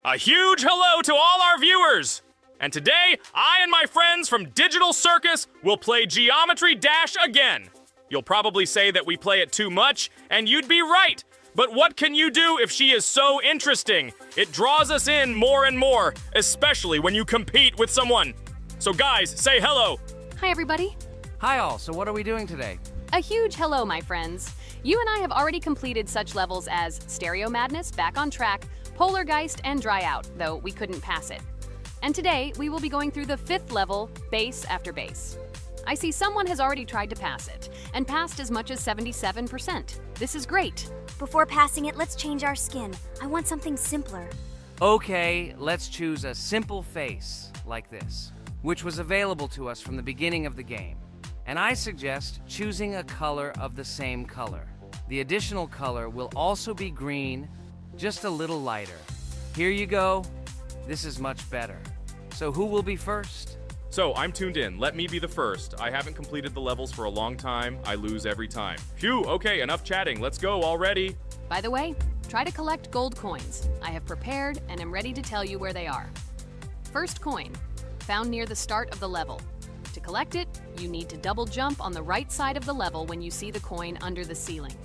A huge hello to all our viewers! And today, I and my friends from Digital Circus will play Geometry Dash again. You'll probably say that we play it too much, and you'd be right. But what can you do if she is so interesting? It draws us in more and more, especially when you compete with someone. So guys, say hello. Hi, everybody. Hi all, so what are we doing today? A huge hello, my friends. You and I have already completed such levels as Stereo Madness, Back on Track, Polargeist, and Dry Out, though we couldn't pass it. And today, we will be going through the 5th level, Base After Base. I see someone has already tried to pass it, and passed as much as 77%. This is great. Before passing it, let's change our skin. I want something simpler. Okay, let's choose a simple face, like this, which was available to us from the beginning of the game. And I suggest choosing a color of the same color. The additional color will also be green, just a little lighter. Here you go. This is much better. So who will be first? So, I'm tuned in. Let me be the first. I haven't completed the levels for a long time. I lose every time. Phew, okay, enough chatting. Let's go already. By the way, try to collect gold coins. I have prepared and am ready to tell you where they are. First coin, found near the start of the level. To collect it, you need to double jump on the right side of the level when you see the coin under the ceiling.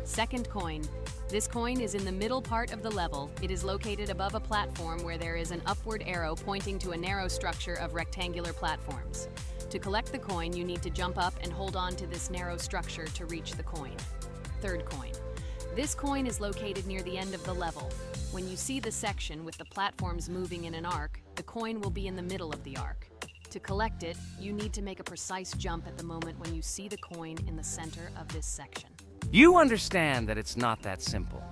Second coin. This coin is in the middle part of the level. It is located above a platform where there is an upward arrow pointing to a narrow structure of rectangular platforms. To collect the coin, you need to jump up and hold on to this narrow structure to reach the coin. Third coin. This coin is located near the end of the level. When you see the section with the platforms moving in an arc, the coin will be in the middle of the arc. To collect it, you need to make a precise jump at the moment when you see the coin in the center of this section. You understand that it's not that simple.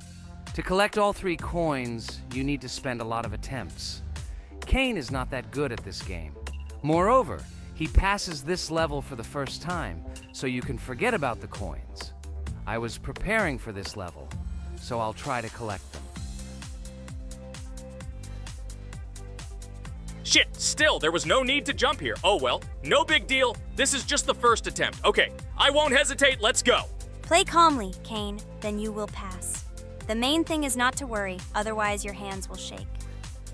To collect all 3 coins, you need to spend a lot of attempts. Kane is not that good at this game. Moreover, he passes this level for the first time, so you can forget about the coins. I was preparing for this level, so I'll try to collect them. Shit, still, there was no need to jump here. Oh well, no big deal. This is just the first attempt. Okay, I won't hesitate, let's go. Play calmly, Kane, then you will pass. The main thing is not to worry, otherwise your hands will shake.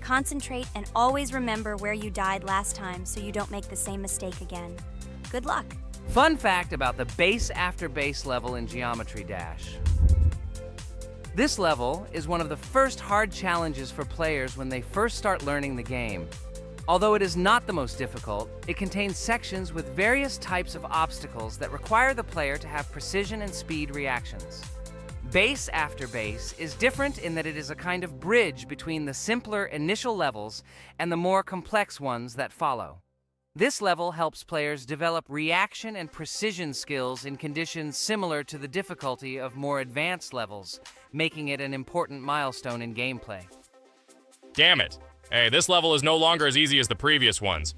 Concentrate and always remember where you died last time so you don't make the same mistake again. Good luck. Fun fact about the Base After Base level in Geometry Dash. This level is one of the first hard challenges for players when they first start learning the game. Although it is not the most difficult, it contains sections with various types of obstacles that require the player to have precision and speed reactions. Base After Base is different in that it is a kind of bridge between the simpler initial levels and the more complex ones that follow. This level helps players develop reaction and precision skills in conditions similar to the difficulty of more advanced levels, making it an important milestone in gameplay. Damn it. Hey, this level is no longer as easy as the previous ones.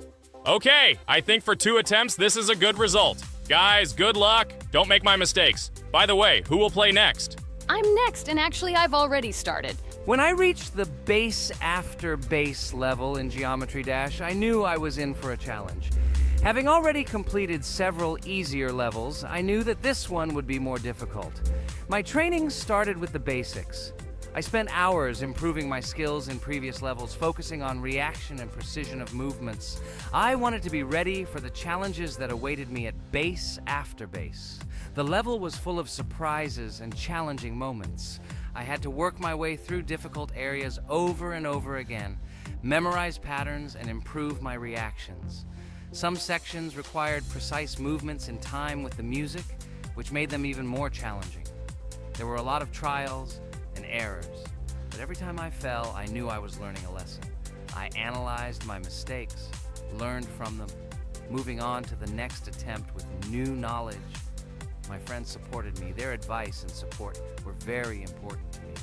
Okay, I think for 2 attempts, this is a good result. Guys, good luck. Don't make my mistakes. By the way, who will play next? I'm next, and actually I've already started. When I reached the Base After Base level in Geometry Dash, I knew I was in for a challenge. Having already completed several easier levels, I knew that this one would be more difficult. My training started with the basics. I spent hours improving my skills in previous levels, focusing on reaction and precision of movements. I wanted to be ready for the challenges that awaited me at Base After Base. The level was full of surprises and challenging moments. I had to work my way through difficult areas over and over again, memorize patterns, and improve my reactions. Some sections required precise movements in time with the music, which made them even more challenging. There were a lot of trials and errors, but every time I fell, I knew I was learning a lesson. I analyzed my mistakes, learned from them, moving on to the next attempt with new knowledge. My friends supported me. Their advice and support were very important to me.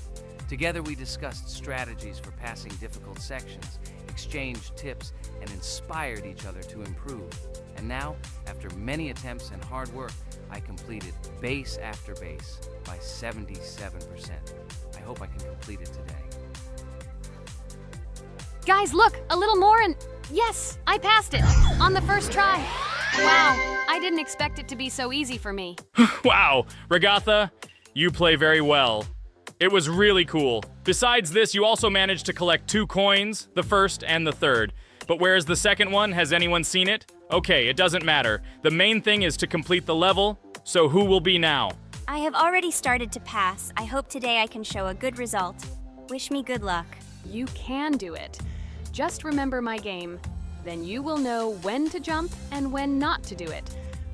Together we discussed strategies for passing difficult sections, exchanged tips, and inspired each other to improve. And now, after many attempts and hard work, I completed Base After Base by 77%. I hope I can complete it today. Guys, look, a little more and yes, I passed it on the first try. Wow, I didn't expect it to be so easy for me. Wow, Regatha, you play very well. It was really cool. Besides this, you also managed to collect 2 coins, the first and the third. But where's the second one? Has anyone seen it? Okay, it doesn't matter. The main thing is to complete the level, so who will be now? I have already started to pass. I hope today I can show a good result. Wish me good luck. You can do it. Just remember my game. Then you will know when to jump and when not to do it.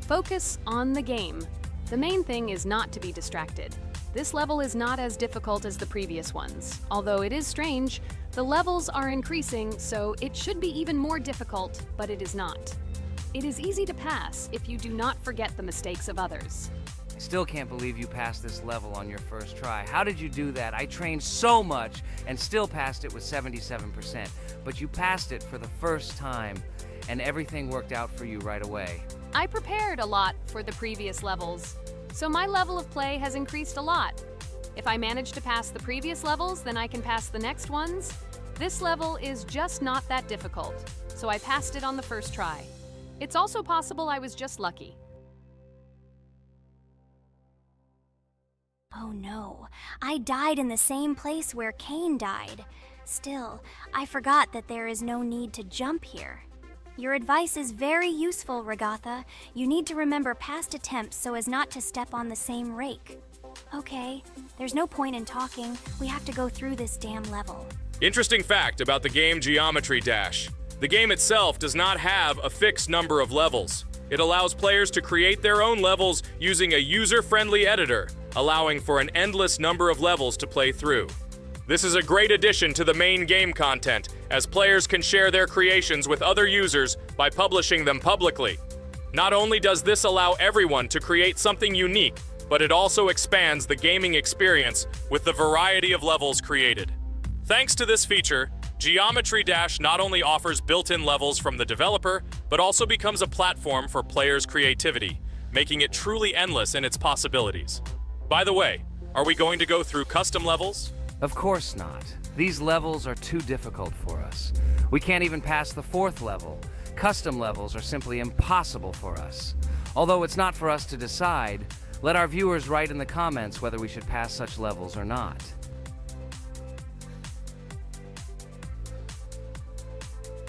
Focus on the game. The main thing is not to be distracted. This level is not as difficult as the previous ones. Although it is strange, the levels are increasing, so it should be even more difficult, but it is not. It is easy to pass if you do not forget the mistakes of others. I still can't believe you passed this level on your first try. How did you do that? I trained so much and still passed it with 77%. But you passed it for the first time, and everything worked out for you right away. I prepared a lot for the previous levels, so my level of play has increased a lot. If I manage to pass the previous levels, then I can pass the next ones. This level is just not that difficult, so I passed it on the first try. It's also possible I was just lucky. Oh no, I died in the same place where Cain died. Still, I forgot that there is no need to jump here. Your advice is very useful, Ragatha. You need to remember past attempts so as not to step on the same rake. Okay, there's no point in talking. We have to go through this damn level. Interesting fact about the game Geometry Dash. The game itself does not have a fixed number of levels. It allows players to create their own levels using a user-friendly editor, allowing for an endless number of levels to play through. This is a great addition to the main game content, as players can share their creations with other users by publishing them publicly. Not only does this allow everyone to create something unique, but it also expands the gaming experience with the variety of levels created. Thanks to this feature, Geometry Dash not only offers built-in levels from the developer, but also becomes a platform for players' creativity, making it truly endless in its possibilities. By the way, are we going to go through custom levels? Of course not. These levels are too difficult for us. We can't even pass the 4th level. Custom levels are simply impossible for us. Although it's not for us to decide, let our viewers write in the comments whether we should pass such levels or not.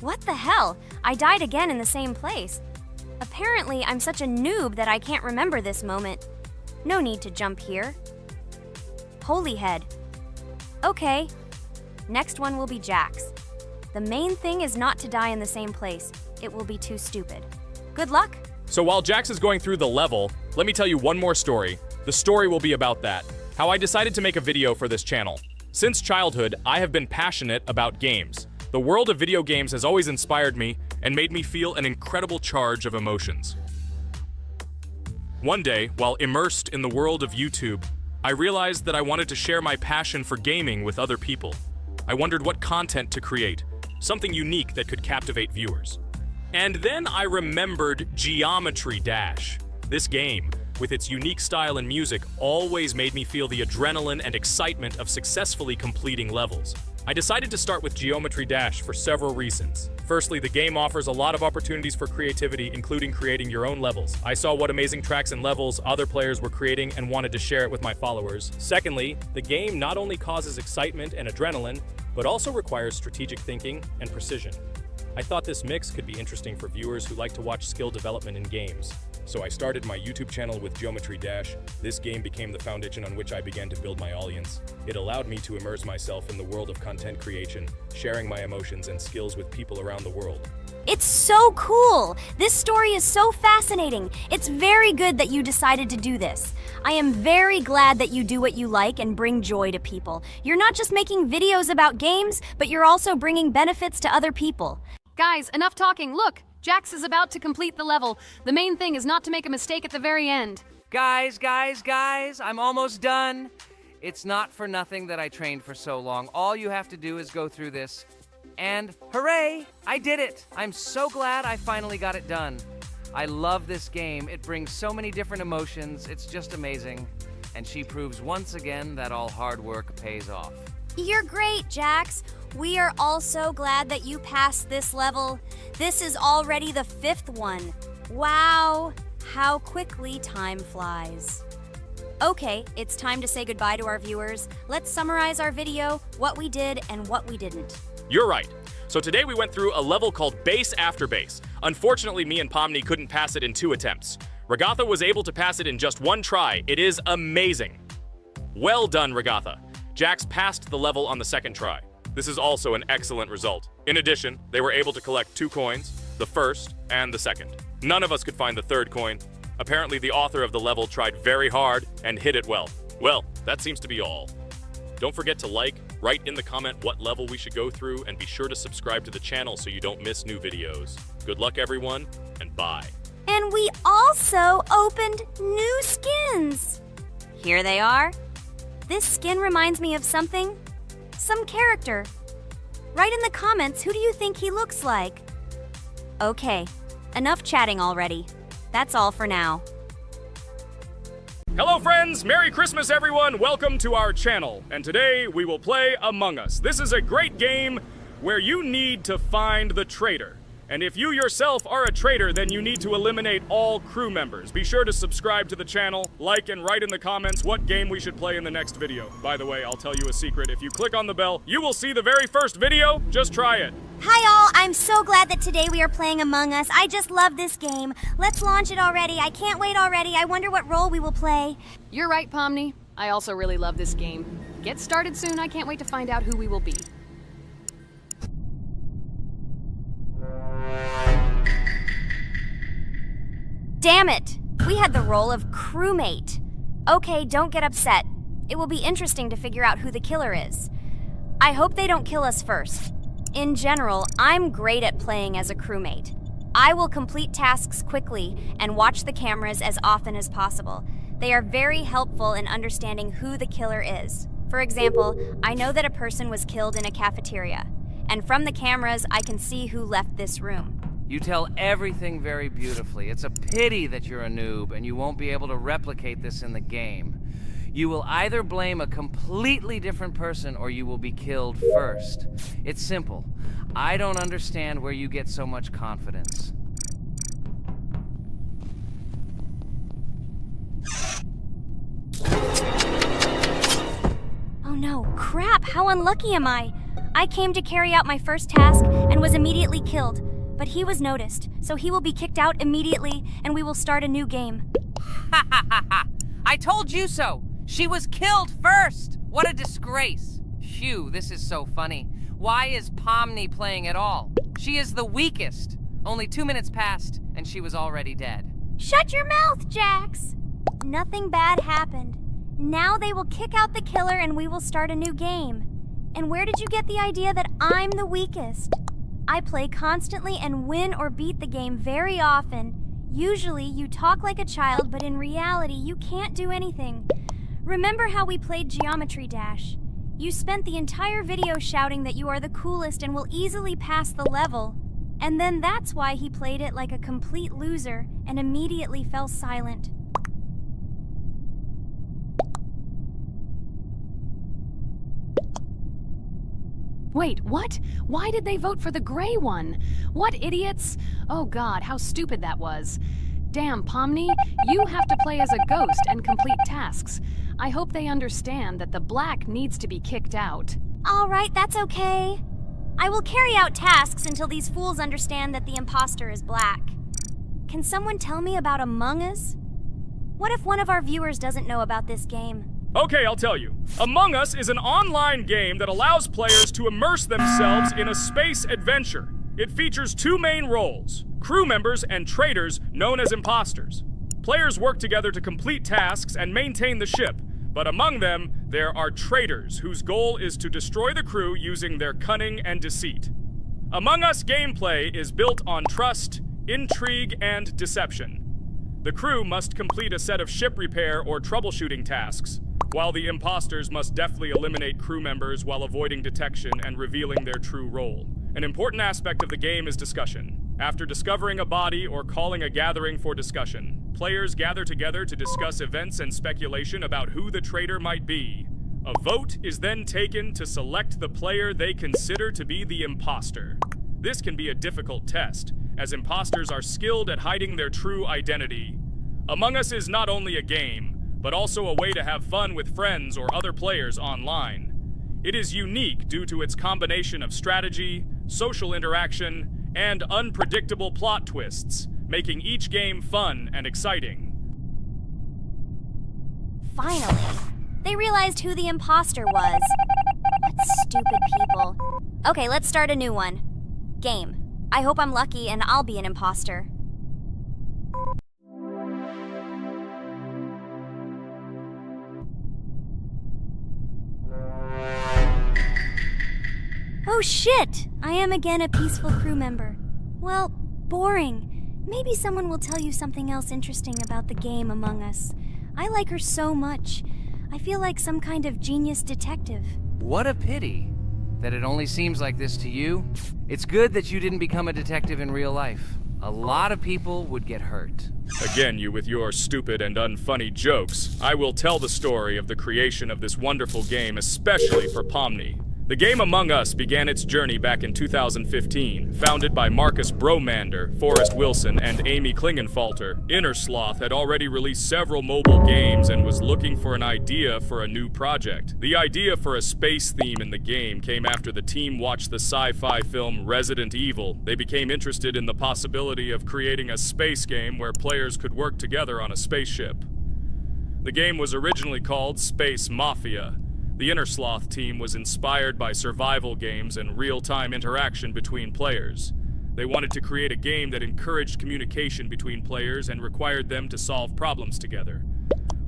What the hell? I died again in the same place. Apparently, I'm such a noob that I can't remember this moment. No need to jump here. Holy head. Okay. Next one will be Jax. The main thing is not to die in the same place. It will be too stupid. Good luck. So while Jax is going through the level, let me tell you one more story. The story will be about that, how I decided to make a video for this channel. Since childhood, I have been passionate about games. The world of video games has always inspired me and made me feel an incredible charge of emotions. One day, while immersed in the world of YouTube, I realized that I wanted to share my passion for gaming with other people. I wondered what content to create, something unique that could captivate viewers. And then I remembered Geometry Dash. This game, with its unique style and music, always made me feel the adrenaline and excitement of successfully completing levels. I decided to start with Geometry Dash for several reasons. Firstly, the game offers a lot of opportunities for creativity, including creating your own levels. I saw what amazing tracks and levels other players were creating and wanted to share it with my followers. Secondly, the game not only causes excitement and adrenaline, but also requires strategic thinking and precision. I thought this mix could be interesting for viewers who like to watch skill development in games. So I started my YouTube channel with Geometry Dash. This game became the foundation on which I began to build my audience. It allowed me to immerse myself in the world of content creation, sharing my emotions and skills with people around the world. It's so cool! This story is so fascinating. It's very good that you decided to do this. I am very glad that you do what you like and bring joy to people. You're not just making videos about games, but you're also bringing benefits to other people. Guys, enough talking. Look, Jax is about to complete the level. The main thing is not to make a mistake at the very end. Guys, I'm almost done. It's not for nothing that I trained for so long. All you have to do is go through this. And hooray, I did it. I'm so glad I finally got it done. I love this game. It brings so many different emotions. It's just amazing. And she proves once again that all hard work pays off. You're great, Jax. We are all so glad that you passed this level. This is already the 5th one. Wow, how quickly time flies. Okay, it's time to say goodbye to our viewers. Let's summarize our video, what we did and what we didn't. You're right. So today we went through a level called Base After Base. Unfortunately, me and Pomni couldn't pass it in 2 attempts. Regatha was able to pass it in just 1 try. It is amazing. Well done, Regatha. Jax passed the level on the 2nd try. This is also an excellent result. In addition, they were able to collect 2 coins, the 1st and the 2nd. None of us could find the 3rd coin. Apparently, the author of the level tried very hard and hit it well. Well, that seems to be all. Don't forget to like, write in the comment what level we should go through, and be sure to subscribe to the channel so you don't miss new videos. Good luck, everyone, and bye. And we also opened new skins. Here they are. This skin reminds me of something, some character. Write in the comments, who do you think he looks like? Okay, enough chatting already. That's all for now. Hello friends, Merry Christmas everyone, welcome to our channel. And today we will play Among Us. This is a great game where you need to find the traitor. And if you yourself are a traitor, then you need to eliminate all crew members. Be sure to subscribe to the channel, like and write in the comments what game we should play in the next video. By the way, I'll tell you a secret. If you click on the bell, you will see the very first video. Just try it. Hi all, I'm so glad that today we are playing Among Us. I just love this game. Let's launch it already. I can't wait already. I wonder what role we will play. You're right, Pomni. I also really love this game. Get started soon. I can't wait to find out who we will be. Damn it! We had the role of crewmate. Okay, don't get upset. It will be interesting to figure out who the killer is. I hope they don't kill us first. In general, I'm great at playing as a crewmate. I will complete tasks quickly and watch the cameras as often as possible. They are very helpful in understanding who the killer is. For example, I know that a person was killed in a cafeteria, and from the cameras, I can see who left this room. You tell everything very beautifully. It's a pity that you're a noob and you won't be able to replicate this in the game. You will either blame a completely different person or you will be killed first. It's simple. I don't understand where you get so much confidence. Oh no, crap, how unlucky am I? I came to carry out my first task and was immediately killed. But he was noticed, so he will be kicked out immediately, and we will start a new game. Ha ha ha ha! I told you so! She was killed first! What a disgrace! Phew, this is so funny. Why is Pomni playing at all? She is the weakest. Only 2 minutes passed, and she was already dead. Shut your mouth, Jax! Nothing bad happened. Now they will kick out the killer, and we will start a new game. And where did you get the idea that I'm the weakest? I play constantly and win or beat the game very often. Usually, you talk like a child, but in reality, you can't do anything. Remember how we played Geometry Dash? You spent the entire video shouting that you are the coolest and will easily pass the level. And then that's why he played it like a complete loser and immediately fell silent. Wait, what? Why did they vote for the gray one? What idiots? Oh god, how stupid that was. Damn, Pomni, you have to play as a ghost and complete tasks. I hope they understand that the black needs to be kicked out. All right, that's okay. I will carry out tasks until these fools understand that the imposter is black. Can someone tell me about Among Us? What if one of our viewers doesn't know about this game? Okay, I'll tell you. Among Us is an online game that allows players to immerse themselves in a space adventure. It features 2 main roles, crew members and traitors known as imposters. Players work together to complete tasks and maintain the ship, but among them, there are traitors whose goal is to destroy the crew using their cunning and deceit. Among Us gameplay is built on trust, intrigue, and deception. The crew must complete a set of ship repair or troubleshooting tasks, while the imposters must deftly eliminate crew members while avoiding detection and revealing their true role. An important aspect of the game is discussion. After discovering a body or calling a gathering for discussion, players gather together to discuss events and speculation about who the traitor might be. A vote is then taken to select the player they consider to be the imposter. This can be a difficult test, as imposters are skilled at hiding their true identity. Among Us is not only a game, but also a way to have fun with friends or other players online. It is unique due to its combination of strategy, social interaction, and unpredictable plot twists, making each game fun and exciting. Finally, they realized who the imposter was. What stupid people. Okay, let's start a new one. Game. I hope I'm lucky and I'll be an imposter. Oh shit! I am again a peaceful crew member. Well, boring. Maybe someone will tell you something else interesting about the game Among Us. I like her so much. I feel like some kind of genius detective. What a pity that it only seems like this to you. It's good that you didn't become a detective in real life. A lot of people would get hurt. Again, you with your stupid and unfunny jokes. I will tell the story of the creation of this wonderful game, especially for Pomni. The game Among Us began its journey back in 2015. Founded by Marcus Bromander, Forrest Wilson, and Amy Klingenfalter, Inner Sloth had already released several mobile games and was looking for an idea for a new project. The idea for a space theme in the game came after the team watched the sci-fi film Resident Evil. They became interested in the possibility of creating a space game where players could work together on a spaceship. The game was originally called Space Mafia. The Inner Sloth team was inspired by survival games and real-time interaction between players. They wanted to create a game that encouraged communication between players and required them to solve problems together.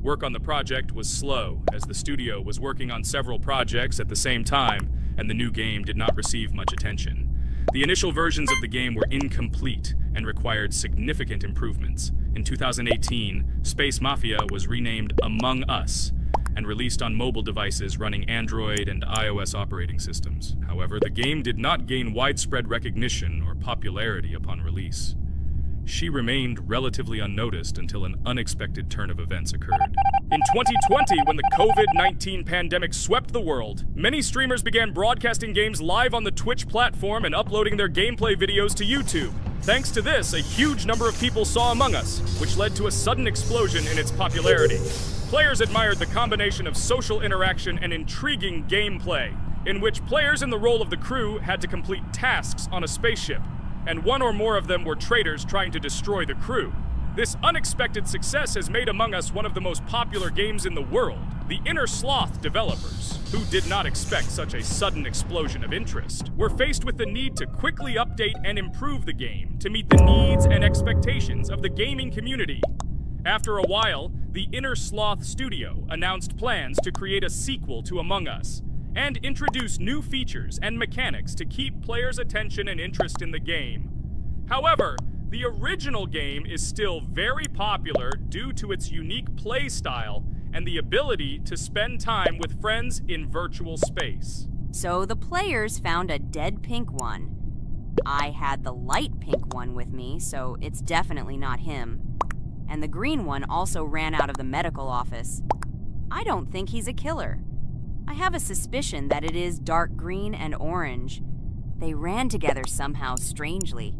Work on the project was slow, as the studio was working on several projects at the same time, and the new game did not receive much attention. The initial versions of the game were incomplete and required significant improvements. In 2018, Space Mafia was renamed Among Us, and released on mobile devices running Android and iOS operating systems. However, the game did not gain widespread recognition or popularity upon release. She remained relatively unnoticed until an unexpected turn of events occurred. In 2020, when the COVID-19 pandemic swept the world, many streamers began broadcasting games live on the Twitch platform and uploading their gameplay videos to YouTube. Thanks to this, a huge number of people saw Among Us, which led to a sudden explosion in its popularity. Players admired the combination of social interaction and intriguing gameplay, in which players in the role of the crew had to complete tasks on a spaceship, and one or more of them were traitors trying to destroy the crew. This unexpected success has made Among Us one of the most popular games in the world. The Inner Sloth developers, who did not expect such a sudden explosion of interest, were faced with the need to quickly update and improve the game to meet the needs and expectations of the gaming community. After a while, the Inner Sloth studio announced plans to create a sequel to Among Us and introduce new features and mechanics to keep players' attention and interest in the game. However, the original game is still very popular due to its unique play style and the ability to spend time with friends in virtual space. So the players found a dead pink one. I had the light pink one with me, so it's definitely not him. And the green one also ran out of the medical office. I don't think he's a killer. I have a suspicion that it is dark green and orange. They ran together somehow strangely.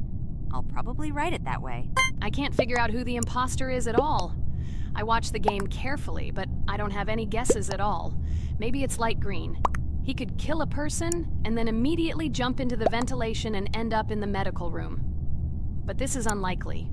I'll probably write it that way. I can't figure out who the imposter is at all. I watched the game carefully, but I don't have any guesses at all. Maybe it's light green. He could kill a person and then immediately jump into the ventilation and end up in the medical room. But this is unlikely.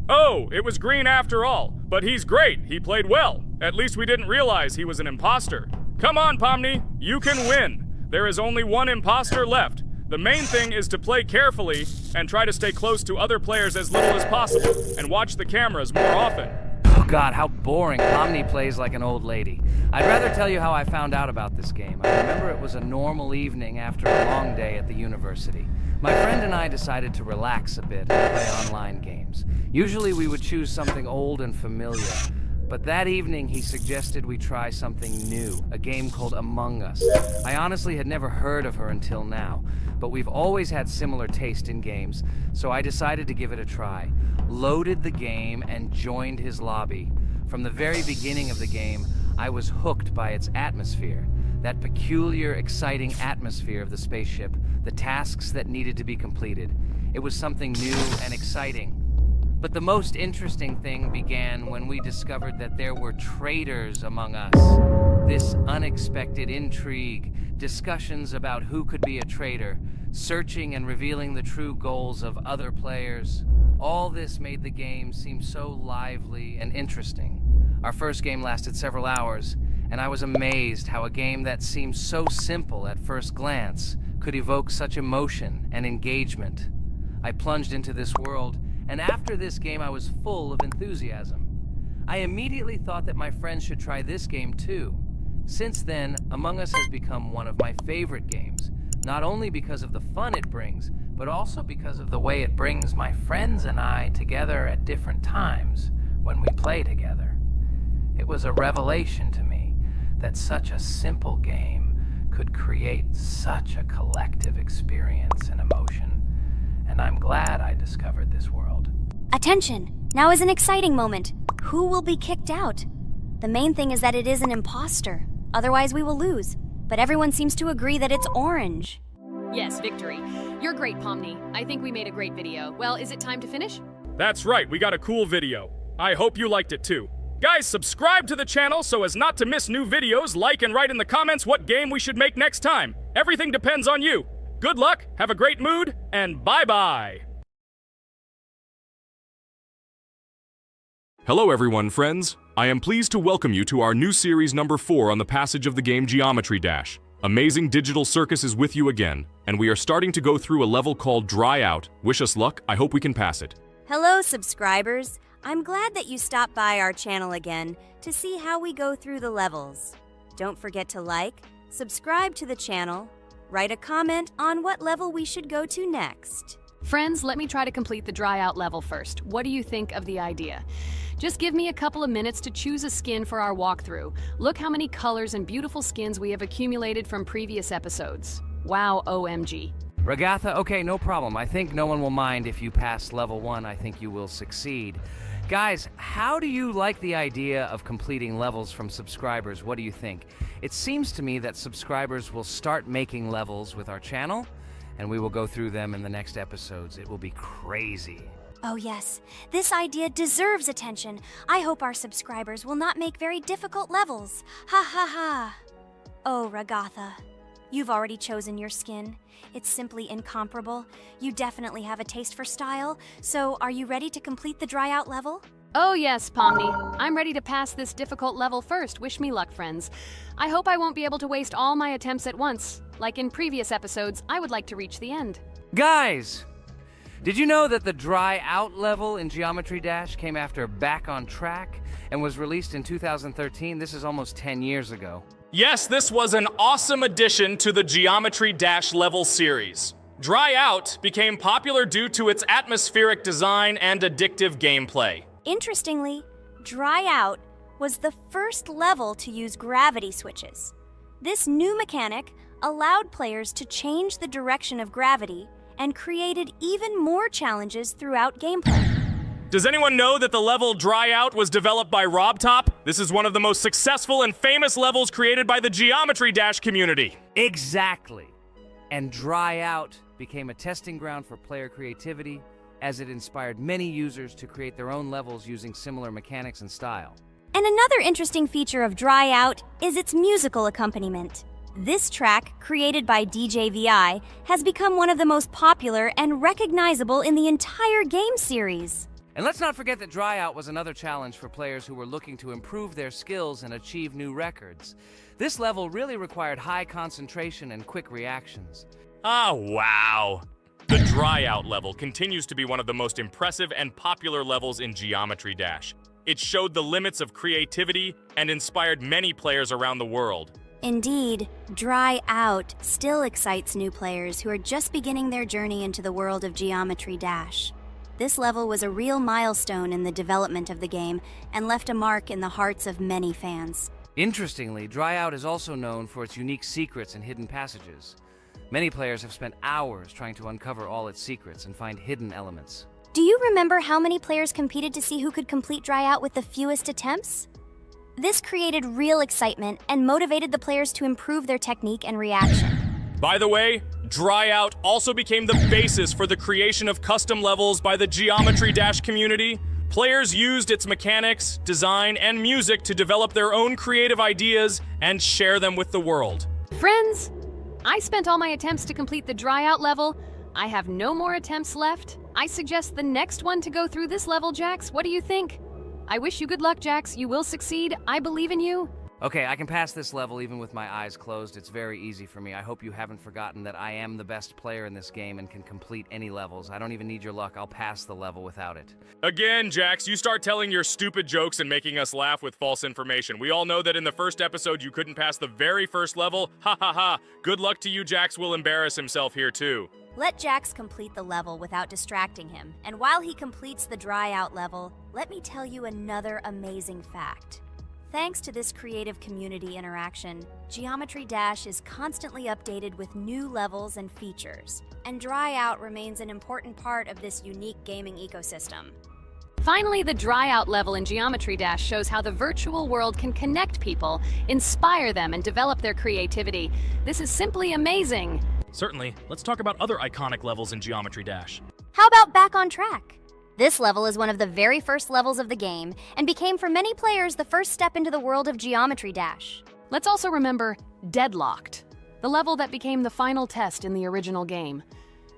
Oh, it was green after all. But he's great. He played well. At least we didn't realize he was an imposter. Come on, Pomni. You can win. There is only one imposter left. The main thing is to play carefully and try to stay close to other players as little as possible and watch the cameras more often. Oh God, how boring. Pomni plays like an old lady. I'd rather tell you how I found out about this game. I remember it was a normal evening after a long day at the university. My friend and I decided to relax a bit and play online games. Usually we would choose something old and familiar, But that evening, he suggested we try something new, a game called Among Us. I honestly had never heard of her until now, but we've always had similar taste in games, so I decided to give it a try. Loaded the game and joined his lobby. From the very beginning of the game, I was hooked by its atmosphere. That peculiar, exciting atmosphere of the spaceship, the tasks that needed to be completed. It was something new and exciting. But the most interesting thing began when we discovered that there were traitors among us. This unexpected intrigue, discussions about who could be a traitor, searching and revealing the true goals of other players. All this made the game seem so lively and interesting. Our first game lasted several hours, and I was amazed how a game that seemed so simple at first glance could evoke such emotion and engagement. I plunged into this world, and after this game I was full of enthusiasm. I immediately thought that my friends should try this game too. Since then, Among Us has become one of my favorite games, not only because of the fun it brings, but also because of the way it brings my friends and I together at different times when we play together. It was a revelation to me that such a simple game could create such a collective experience and emotion. And I'm glad I discovered this world. Attention! Now is an exciting moment. Who will be kicked out? The main thing is that it is an imposter. Otherwise, we will lose. But everyone seems to agree that it's orange. Yes, victory. You're great, Pomni. I think we made a great video. Well, is it time to finish? That's right, we got a cool video. I hope you liked it too. Guys, subscribe to the channel so as not to miss new videos, like and write in the comments what game we should make next time. Everything depends on you. Good luck, have a great mood, and bye-bye! Hello everyone, friends. I am pleased to welcome you to our new series number 4 on the passage of the game Geometry Dash. Amazing Digital Circus is with you again, and we are starting to go through a level called Dry Out. Wish us luck, I hope we can pass it. Hello, subscribers. I'm glad that you stopped by our channel again to see how we go through the levels. Don't forget to like, subscribe to the channel, write a comment on what level we should go to next. Friends, let me try to complete the dry out level first. What do you think of the idea? Just give me a couple of minutes to choose a skin for our walkthrough. Look how many colors and beautiful skins we have accumulated from previous episodes. Wow, OMG. Ragatha, okay, no problem. I think no one will mind if you pass level 1. I think you will succeed. Guys, how do you like the idea of completing levels from subscribers? What do you think? It seems to me that subscribers will start making levels with our channel, and we will go through them in the next episodes. It will be crazy. Oh yes, this idea deserves attention. I hope our subscribers will not make very difficult levels. Ha ha ha. Oh, Ragatha, you've already chosen your skin. It's simply incomparable. You definitely have a taste for style. So, are you ready to complete the dry out level? Oh yes, Pomni. I'm ready to pass this difficult level first. Wish me luck, friends. I hope I won't be able to waste all my attempts at once. Like in previous episodes, I would like to reach the end. Guys! Did you know that the Dry Out level in Geometry Dash came after Back on Track and was released in 2013? This is almost 10 years ago. Yes, this was an awesome addition to the Geometry Dash level series. Dry Out became popular due to its atmospheric design and addictive gameplay. Interestingly, Dry Out was the first level to use gravity switches. This new mechanic allowed players to change the direction of gravity and created even more challenges throughout gameplay. Does anyone know that the level Dry Out was developed by RobTop? This is one of the most successful and famous levels created by the Geometry Dash community. Exactly. And Dry Out became a testing ground for player creativity, as it inspired many users to create their own levels using similar mechanics and style. And another interesting feature of Dry Out is its musical accompaniment. This track, created by DJ VI, has become one of the most popular and recognizable in the entire game series. And let's not forget that Dry Out was another challenge for players who were looking to improve their skills and achieve new records. This level really required high concentration and quick reactions. Oh, wow. The Dry Out level continues to be one of the most impressive and popular levels in Geometry Dash. It showed the limits of creativity and inspired many players around the world. Indeed, Dry Out still excites new players who are just beginning their journey into the world of Geometry Dash. This level was a real milestone in the development of the game and left a mark in the hearts of many fans. Interestingly, Dryout is also known for its unique secrets and hidden passages. Many players have spent hours trying to uncover all its secrets and find hidden elements. Do you remember how many players competed to see who could complete Dryout with the fewest attempts? This created real excitement and motivated the players to improve their technique and reaction. By the way, Dryout also became the basis for the creation of custom levels by the Geometry Dash community. Players used its mechanics, design, and music to develop their own creative ideas and share them with the world. Friends, I spent all my attempts to complete the Dryout level. I have no more attempts left. I suggest the next one to go through this level, Jax. What do you think? I wish you good luck, Jax. You will succeed. I believe in you. Okay, I can pass this level even with my eyes closed. It's very easy for me. I hope you haven't forgotten that I am the best player in this game and can complete any levels. I don't even need your luck. I'll pass the level without it. Again, Jax, you start telling your stupid jokes and making us laugh with false information. We all know that in the first episode you couldn't pass the very first level. Ha ha ha. Good luck to you, Jax will embarrass himself here too. Let Jax complete the level without distracting him, and while he completes the Dryout level, let me tell you another amazing fact. Thanks to this creative community interaction, Geometry Dash is constantly updated with new levels and features, and Dryout remains an important part of this unique gaming ecosystem. Finally, the Dryout level in Geometry Dash shows how the virtual world can connect people, inspire them, and develop their creativity. This is simply amazing. Certainly. Let's talk about other iconic levels in Geometry Dash. How about Back on Track? This level is one of the very first levels of the game and became for many players the first step into the world of Geometry Dash. Let's also remember Deadlocked, the level that became the final test in the original game.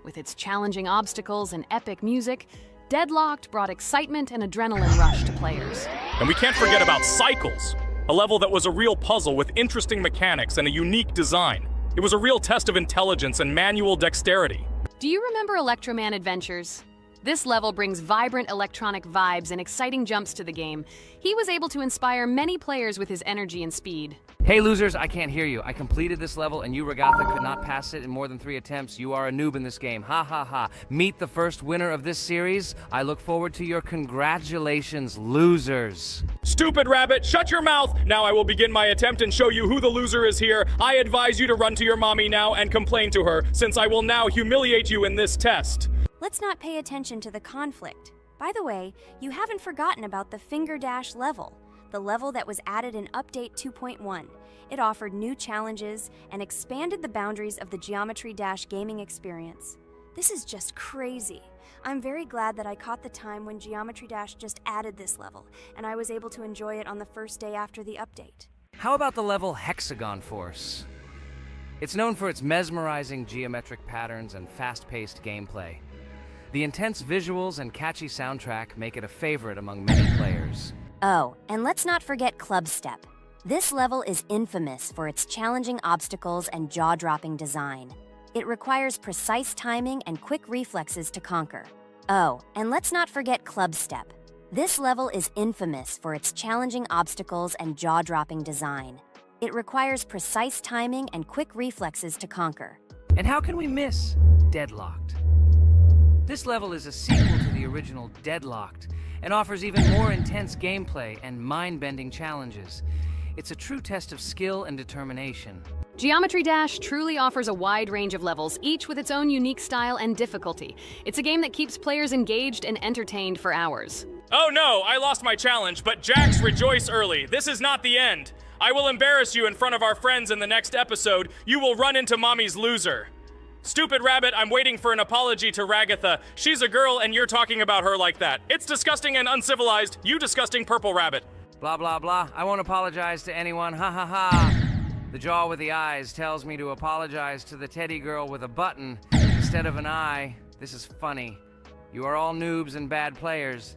With its challenging obstacles and epic music, Deadlocked brought excitement and adrenaline rush to players. And we can't forget about Cycles, a level that was a real puzzle with interesting mechanics and a unique design. It was a real test of intelligence and manual dexterity. Do you remember Electroman Adventures? This level brings vibrant electronic vibes and exciting jumps to the game. He was able to inspire many players with his energy and speed. Hey losers, I can't hear you. I completed this level and you, Regatha, could not pass it in more than 3 attempts. You are a noob in this game. Ha ha ha. Meet the first winner of this series. I look forward to your congratulations, losers. Stupid rabbit, shut your mouth! Now I will begin my attempt and show you who the loser is here. I advise you to run to your mommy now and complain to her, since I will now humiliate you in this test. Let's not pay attention to the conflict. By the way, you haven't forgotten about the Finger Dash level, the level that was added in Update 2.1. It offered new challenges and expanded the boundaries of the Geometry Dash gaming experience. This is just crazy. I'm very glad that I caught the time when Geometry Dash just added this level, and I was able to enjoy it on the first day after the update. How about the level Hexagon Force? It's known for its mesmerizing geometric patterns and fast-paced gameplay. The intense visuals and catchy soundtrack make it a favorite among many players. Oh, and let's not forget Club Step. This level is infamous for its challenging obstacles and jaw-dropping design. It requires precise timing and quick reflexes to conquer. Oh, and let's not forget Club Step. This level is infamous for its challenging obstacles and jaw-dropping design. It requires precise timing and quick reflexes to conquer. And how can we miss Deadlocked? This level is a sequel to the original Deadlocked and offers even more intense gameplay and mind-bending challenges. It's a true test of skill and determination. Geometry Dash truly offers a wide range of levels, each with its own unique style and difficulty. It's a game that keeps players engaged and entertained for hours. Oh no, I lost my challenge, but Jax, rejoice early. This is not the end. I will embarrass you in front of our friends in the next episode. You will run into Mommy's loser. Stupid rabbit, I'm waiting for an apology to Ragatha. She's a girl and you're talking about her like that. It's disgusting and uncivilized, you disgusting purple rabbit. Blah, blah, blah. I won't apologize to anyone. Ha ha ha. The jaw with the eyes tells me to apologize to the teddy girl with a button instead of an eye. This is funny. You are all noobs and bad players.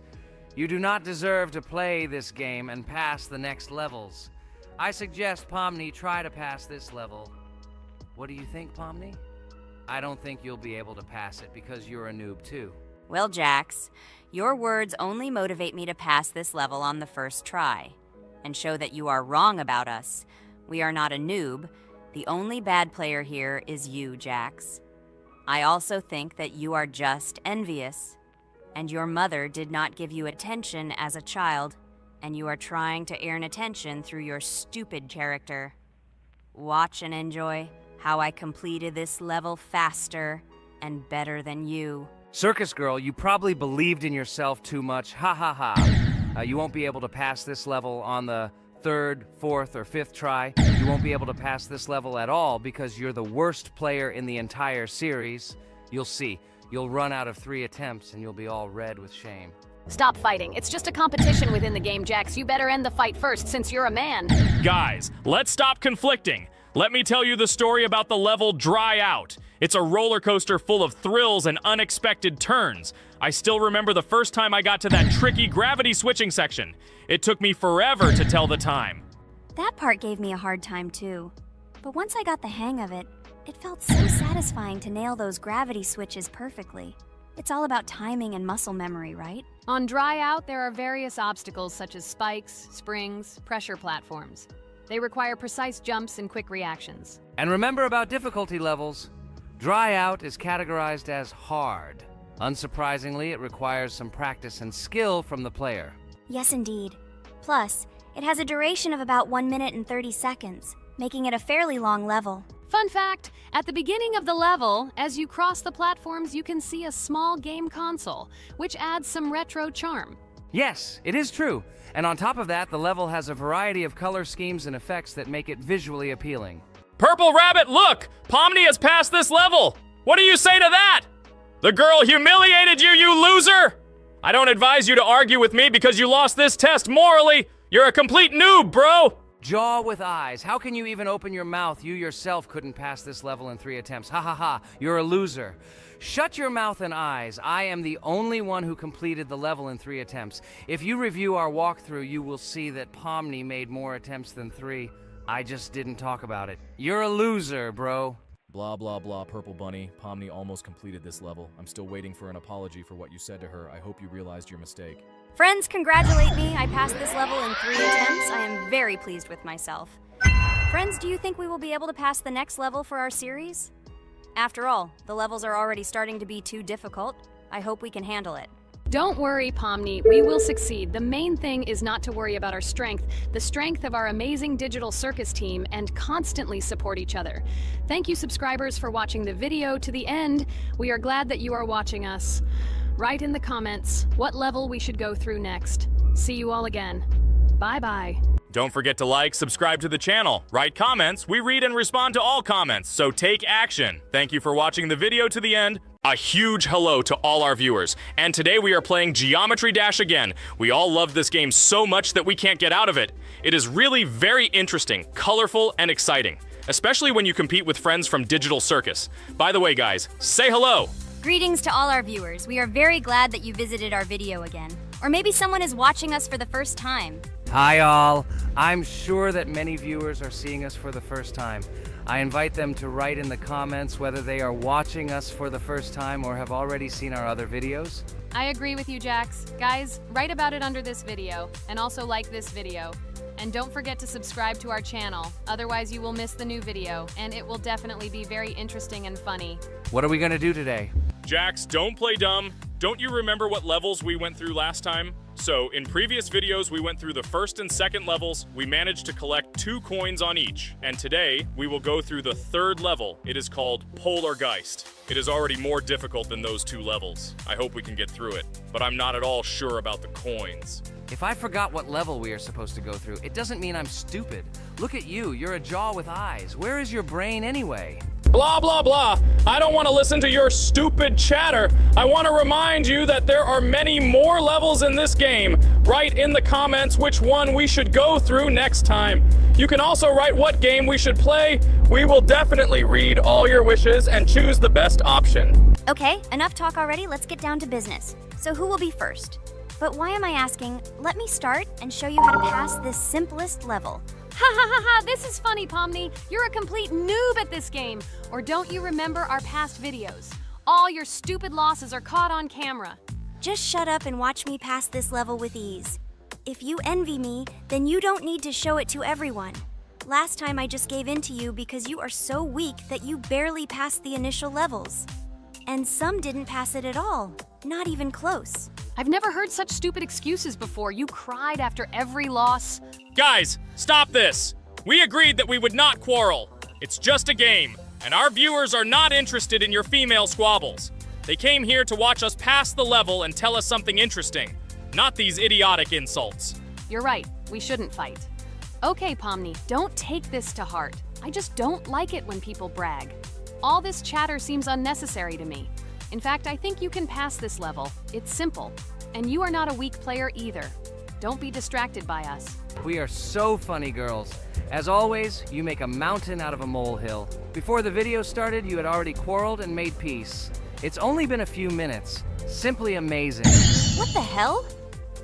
You do not deserve to play this game and pass the next levels. I suggest Pomni try to pass this level. What do you think, Pomni? I don't think you'll be able to pass it because you're a noob too. Well, Jax, your words only motivate me to pass this level on the first try, and show that you are wrong about us. We are not a noob. The only bad player here is you, Jax. I also think that you are just envious. and your mother did not give you attention as a child, and you are trying to earn attention through your stupid character. Watch and enjoy how I completed this level faster and better than you. Circus girl, you probably believed in yourself too much. Ha ha ha. You won't be able to pass this level on the 3rd, 4th, or 5th try. You won't be able to pass this level at all because you're the worst player in the entire series. You'll see. You'll run out of 3 attempts and you'll be all red with shame. Stop fighting. It's just a competition within the game, Jax. You better end the fight first since you're a man. Guys, let's stop conflicting. Let me tell you the story about the level Dry Out. It's a roller coaster full of thrills and unexpected turns. I still remember the first time I got to that tricky gravity switching section. It took me forever to tell the time. That part gave me a hard time too. But once I got the hang of it, it felt so satisfying to nail those gravity switches perfectly. It's all about timing and muscle memory, right? On Dry Out, there are various obstacles such as spikes, springs, pressure platforms. They require precise jumps and quick reactions. And remember about difficulty levels. Dry Out is categorized as hard. Unsurprisingly, it requires some practice and skill from the player. Yes, indeed. Plus, it has a duration of about 1 minute and 30 seconds, making it a fairly long level. Fun fact, at the beginning of the level, as you cross the platforms, you can see a small game console, which adds some retro charm. Yes, it is true. And on top of that, the level has a variety of color schemes and effects that make it visually appealing. Purple Rabbit, look! Pomni has passed this level! What do you say to that? The girl humiliated you, you loser! I don't advise you to argue with me because you lost this test morally. You're a complete noob, bro! Jaw with eyes. How can you even open your mouth? You yourself couldn't pass this level in 3 attempts. Ha ha ha. You're a loser. Shut your mouth and eyes. I am the only one who completed the level in 3 attempts. If you review our walkthrough, you will see that Pomni made more attempts than 3. I just didn't talk about it. You're a loser, bro. Blah, blah, blah, Purple Bunny. Pomni almost completed this level. I'm still waiting for an apology for what you said to her. I hope you realized your mistake. Friends, congratulate me. I passed this level in 3 attempts. I am very pleased with myself. Friends, do you think we will be able to pass the next level for our series? After all, the levels are already starting to be too difficult. I hope we can handle it. Don't worry, Pomni, we will succeed. The main thing is not to worry about our strength, the strength of our amazing digital circus team, and constantly support each other. Thank you, subscribers, for watching the video to the end. We are glad that you are watching us. Write in the comments what level we should go through next. See you all again. Bye-bye. Don't forget to like, subscribe to the channel, write comments. We read and respond to all comments, so take action. Thank you for watching the video to the end. A huge hello to all our viewers. And today we are playing Geometry Dash again. We all love this game so much that we can't get out of it. It is really very interesting, colorful, and exciting, especially when you compete with friends from Digital Circus. By the way, guys, say hello. Greetings to all our viewers. We are very glad that you visited our video again. Or maybe someone is watching us for the first time. Hi all. I'm sure that many viewers are seeing us for the first time. I invite them to write in the comments whether they are watching us for the first time or have already seen our other videos. I agree with you, Jax. Guys, write about it under this video, and also like this video. And don't forget to subscribe to our channel, otherwise you will miss the new video, and it will definitely be very interesting and funny. What are we gonna do today? Jax, don't play dumb. Don't you remember what levels we went through last time? So, in previous videos, we went through the first and second levels. We managed to collect 2 coins on each. And today, we will go through the 3rd level. It is called Polargeist. It is already more difficult than those 2 levels. I hope we can get through it, but I'm not at all sure about the coins. If I forgot what level we are supposed to go through, it doesn't mean I'm stupid. Look at you, you're a jaw with eyes. Where is your brain anyway? Blah, blah, blah. I don't want to listen to your stupid chatter. I want to remind you that there are many more levels in this game. Write in the comments which one we should go through next time. You can also write what game we should play. We will definitely read all your wishes and choose the best option. Okay, enough talk already. Let's get down to business. So who will be first? But why am I asking? Let me start and show you how to pass this simplest level. Ha ha ha ha, this is funny, Pomni. You're a complete noob at this game. Or don't you remember our past videos? All your stupid losses are caught on camera. Just shut up and watch me pass this level with ease. If you envy me, then you don't need to show it to everyone. Last time I just gave in to you because you are so weak that you barely passed the initial levels. And some didn't pass it at all. Not even close. I've never heard such stupid excuses before. You cried after every loss. Guys, stop this! We agreed that we would not quarrel. It's just a game, and our viewers are not interested in your female squabbles. They came here to watch us pass the level and tell us something interesting, not these idiotic insults. You're right, we shouldn't fight. Okay, Pomni, don't take this to heart. I just don't like it when people brag. All this chatter seems unnecessary to me. In fact, I think you can pass this level. It's simple. And you are not a weak player either. Don't be distracted by us. We are so funny, girls. As always, you make a mountain out of a molehill. Before the video started, you had already quarreled and made peace. It's only been a few minutes. Simply amazing. What the hell?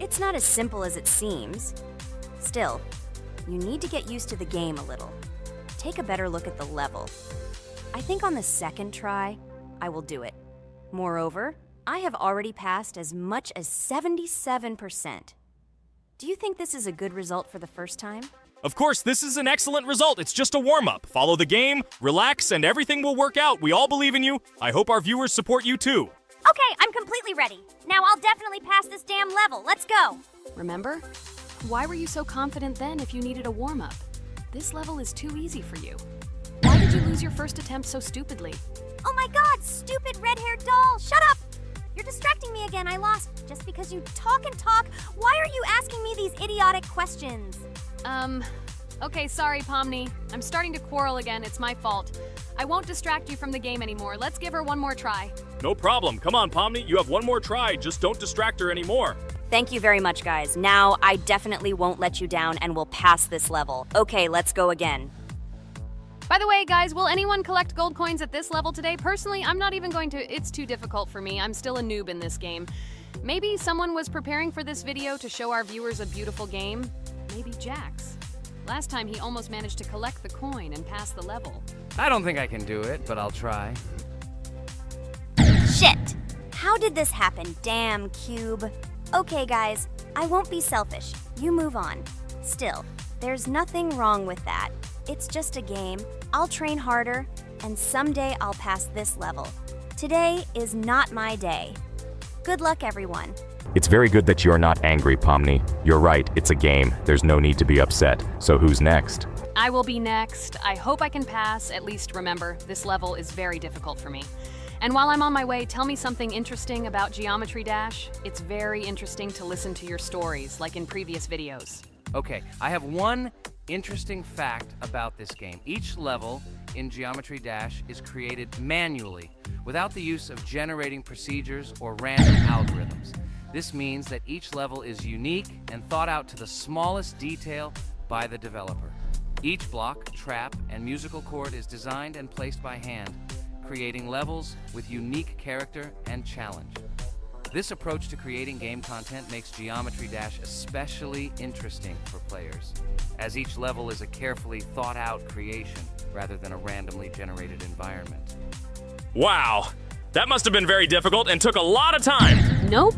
It's not as simple as it seems. Still, you need to get used to the game a little. Take a better look at the level. I think on the second try, I will do it. Moreover, I have already passed as much as 77%. Do you think this is a good result for the first time? Of course, this is an excellent result. It's just a warm-up. Follow the game, relax, and everything will work out. We all believe in you. I hope our viewers support you too. Okay, I'm completely ready. Now I'll definitely pass this damn level. Let's go. Remember? Why were you so confident then if you needed a warm-up? This level is too easy for you. Why did you lose your first attempt so stupidly? Oh my god, stupid red-haired doll! Shut up! You're distracting me again. I lost. Just because you talk and talk, why are you asking me these idiotic questions? Okay, sorry, Pomni. I'm starting to quarrel again. It's my fault. I won't distract you from the game anymore. Let's give her one more try. No problem. Come on, Pomni. You have one more try. Just don't distract her anymore. Thank you very much, guys. Now, I definitely won't let you down and will pass this level. Okay, let's go again. By the way, guys, will anyone collect gold coins at this level today? Personally, I'm not even going to. It's too difficult for me. I'm still a noob in this game. Maybe someone was preparing for this video to show our viewers a beautiful game. Maybe Jax. Last time he almost managed to collect the coin and pass the level. I don't think I can do it, but I'll try. Shit! How did this happen? Damn, Cube. Okay, guys, I won't be selfish. You move on. Still, there's nothing wrong with that. It's just a game. I'll train harder, and someday I'll pass this level. Today is not my day. Good luck, everyone. It's very good that you're not angry, Pomni. You're right, it's a game. There's no need to be upset. So who's next? I will be next. I hope I can pass. At least remember, this level is very difficult for me. And while I'm on my way, tell me something interesting about Geometry Dash. It's very interesting to listen to your stories, like in previous videos. Okay, I have one interesting fact about this game. Each level in Geometry Dash is created manually, without the use of generating procedures or random algorithms. This means that each level is unique and thought out to the smallest detail by the developer. Each block, trap, and musical chord is designed and placed by hand, creating levels with unique character and challenge. This approach to creating game content makes Geometry Dash especially interesting for players, as each level is a carefully thought-out creation rather than a randomly generated environment. Wow, that must have been very difficult and took a lot of time. Nope.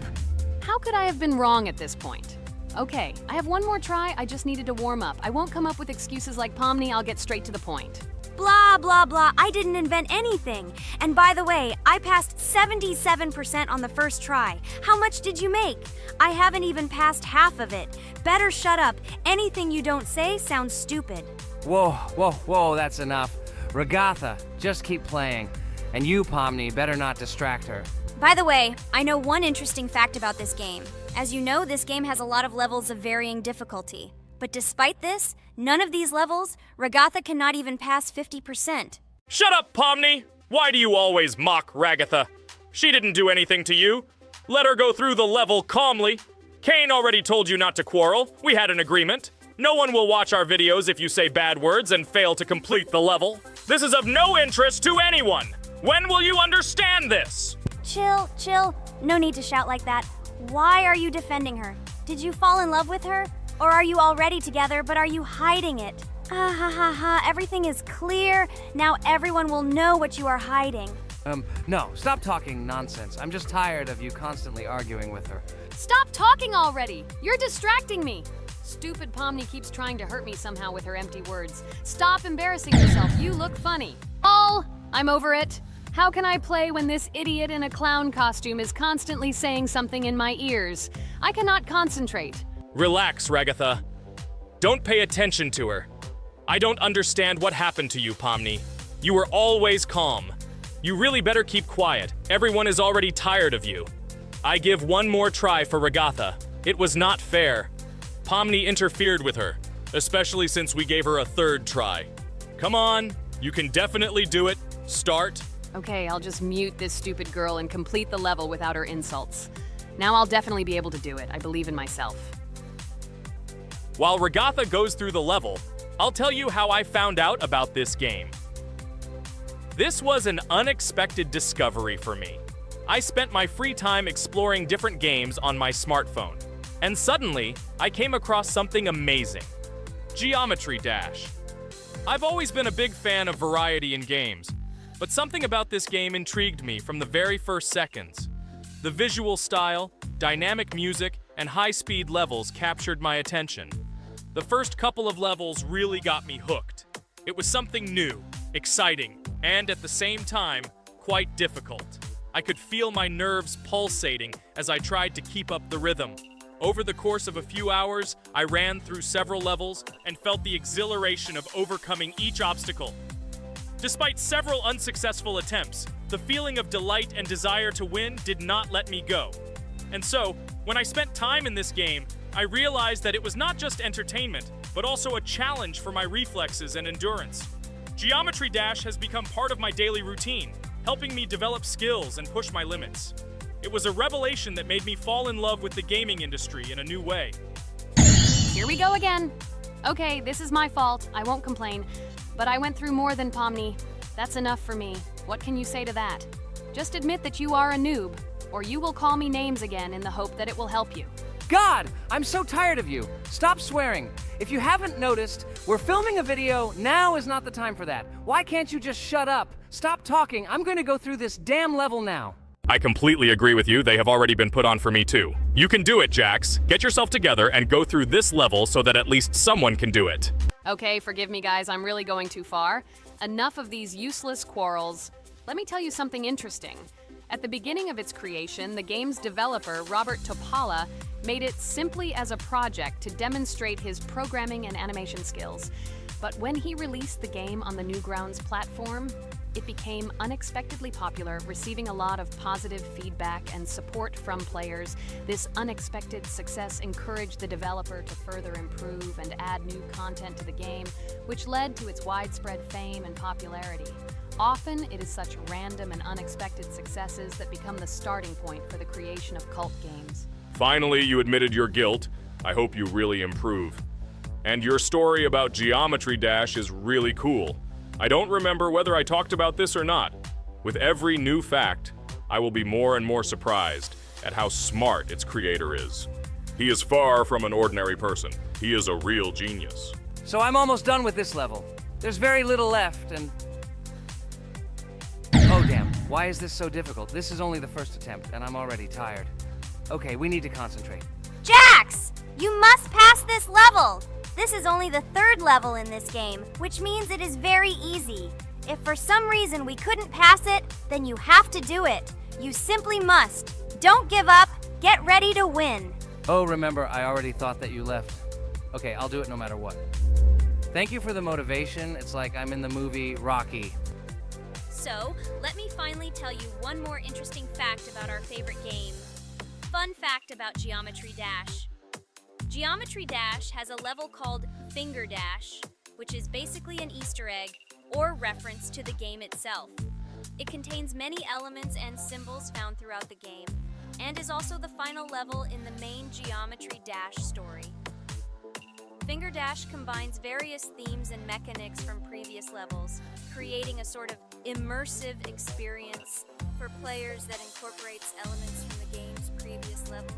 How could I have been wrong at this point? Okay, I have one more try. I just needed to warm up. I won't come up with excuses like Pomni. I'll get straight to the point. Blah, blah, blah. I didn't invent anything. And by the way, I passed 77% on the first try. How much did you make? I haven't even passed half of it. Better shut up. Anything you don't say sounds stupid. Whoa, whoa, whoa, that's enough. Ragatha, just keep playing. And you, Pomni, better not distract her. By the way, I know one interesting fact about this game. As you know, this game has a lot of levels of varying difficulty. But despite this, none of these levels, Ragatha cannot even pass 50%. Shut up, Pomni! Why do you always mock Ragatha? She didn't do anything to you. Let her go through the level calmly. Kane already told you not to quarrel. We had an agreement. No one will watch our videos if you say bad words and fail to complete the level. This is of no interest to anyone. When will you understand this? Chill, chill. No need to shout like that. Why are you defending her? Did you fall in love with her? Or are you already together, but are you hiding it? Ah ha ha ha, everything is clear. Now everyone will know what you are hiding. No, stop talking nonsense. I'm just tired of you constantly arguing with her. Stop talking already! You're distracting me! Stupid Pomni keeps trying to hurt me somehow with her empty words. Stop embarrassing yourself. You look funny. I'm over it. How can I play when this idiot in a clown costume is constantly saying something in my ears? I cannot concentrate. Relax, Ragatha. Don't pay attention to her. I don't understand what happened to you, Pomni. You were always calm. You really better keep quiet. Everyone is already tired of you. I give one more try for Ragatha. It was not fair. Pomni interfered with her, especially since we gave her a third try. Come on, you can definitely do it. Start. Okay, I'll just mute this stupid girl and complete the level without her insults. Now I'll definitely be able to do it. I believe in myself. While Ragatha goes through the level, I'll tell you how I found out about this game. This was an unexpected discovery for me. I spent my free time exploring different games on my smartphone, and suddenly, I came across something amazing. Geometry Dash. I've always been a big fan of variety in games, but something about this game intrigued me from the very first seconds. The visual style, dynamic music, and high-speed levels captured my attention. The first couple of levels really got me hooked. It was something new, exciting, and at the same time, quite difficult. I could feel my nerves pulsating as I tried to keep up the rhythm. Over the course of a few hours, I ran through several levels and felt the exhilaration of overcoming each obstacle. Despite several unsuccessful attempts, the feeling of delight and desire to win did not let me go. And so, when I spent time in this game, I realized that it was not just entertainment, but also a challenge for my reflexes and endurance. Geometry Dash has become part of my daily routine, helping me develop skills and push my limits. It was a revelation that made me fall in love with the gaming industry in a new way. Here we go again. Okay, this is my fault. I won't complain. But I went through more than Pomni. That's enough for me. What can you say to that? Just admit that you are a noob, or you will call me names again in the hope that it will help you. God, I'm so tired of you. Stop swearing. If you haven't noticed, we're filming a video. Now is not the time for that. Why can't you just shut up? Stop talking. I'm going to go through this damn level now. I completely agree with you. They have already been put on for me too. You can do it, Jax. Get yourself together and go through this level so that at least someone can do it. Okay, forgive me guys, I'm really going too far. Enough of these useless quarrels. Let me tell you something interesting. At the beginning of its creation, the game's developer, Robert Topala, made it simply as a project to demonstrate his programming and animation skills. But when he released the game on the Newgrounds platform, it became unexpectedly popular, receiving a lot of positive feedback and support from players. This unexpected success encouraged the developer to further improve and add new content to the game, which led to its widespread fame and popularity. Often, it is such random and unexpected successes that become the starting point for the creation of cult games. Finally, you admitted your guilt. I hope you really improve. And your story about Geometry Dash is really cool. I don't remember whether I talked about this or not. With every new fact, I will be more and more surprised at how smart its creator is. He is far from an ordinary person. He is a real genius. So I'm almost done with this level. There's very little left, and... Oh damn, why is this so difficult? This is only the first attempt, and I'm already tired. Okay, we need to concentrate. Jax! You must pass this level! This is only the third level in this game, which means it is very easy. If for some reason we couldn't pass it, then you have to do it. You simply must. Don't give up. Get ready to win. Oh, remember, I already thought that you left. Okay, I'll do it no matter what. Thank you for the motivation. It's like I'm in the movie Rocky. So, let me finally tell you one more interesting fact about our favorite game. Fun fact about Geometry Dash. Geometry Dash has a level called Finger Dash, which is basically an Easter egg or reference to the game itself. It contains many elements and symbols found throughout the game, and is also the final level in the main Geometry Dash story. Finger Dash combines various themes and mechanics from previous levels, creating a sort of immersive experience for players that incorporates elements from the game's previous levels.